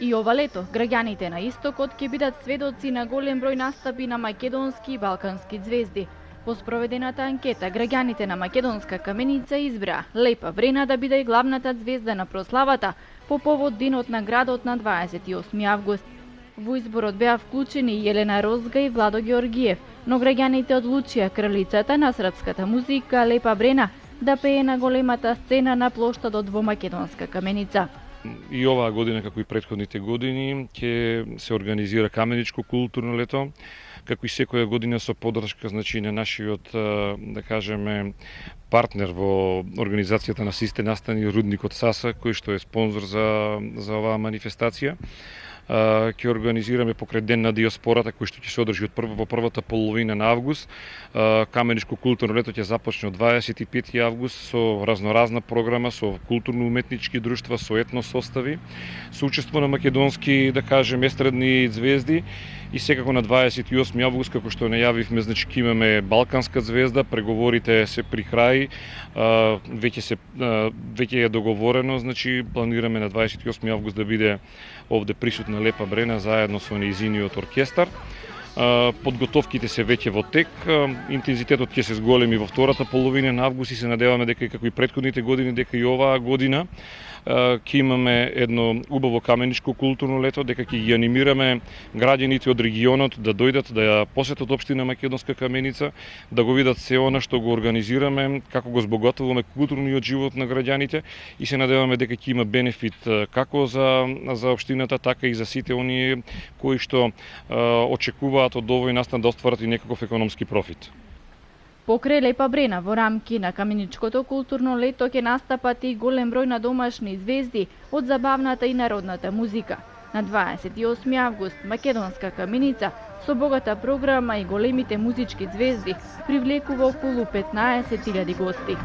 И ова лето, граѓаните на Истокот ќе бидат сведоци на голем број настапи на македонски и балкански ѕвезди. По спроведената анкета, граѓаните на Македонска каменица избраа Лепа Брена да биде главната ѕвезда на прославата по повод Денот на градот на 28 август. Во изборот беа вклучени и Елена Розга и Владо Георгиев, но граѓаните одлучија кралицата на српската музика Лепа Брена да пее на големата сцена на плоштадот во Македонска каменица. И оваа година, како и претходните години, ќе се организира каменичко културно лето, како и секоја година со поддршка на нашиот, да кажеме, партнер во организацијата на Систе настани Рудникот Саса, кој што е спонзор за оваа манифестација. Ќе организираме покрај Ден на диаспората, кој што ќе се одржи во првата половина на август. Каменичко културно лето ќе започне од 25 август со разноразна програма, со културно-уметнички друштва, со етно состави, со учество на македонски, да кажем, естрадни звезди. И секако на 28 август, како што најавивме, значи ќе имаме балканска звезда, преговорите се при крај, веќе е договорено, значи планираме на 28 август да биде овде присутна Лепа Брена заедно со нејзиниот оркестар. Подготовките се веќе во тек, интензитетот ќе се зголеми во втората половина на август и се надеваме дека како и претходните години, дека и оваа година ќе имаме едно убаво каменичко културно лето, дека ќе ги анимираме граѓаните од регионот да дојдат да ја посетат општина Македонска каменица, да го видат се она што го организираме, како го збогатуваме културниот живот на граѓаните и се надеваме дека ќе има бенефит како за општината, така и за сите оние кои што очекуваат од овој настан да остварат и некаков економски профит. Покрај Лепа Брена во рамки на каменичкото културно лето ќе настапат и голем број на домашни звезди од забавната и народната музика. На 28 август Македонска каменица со богата програма и големите музички звезди привлекува околу 15.000 гости.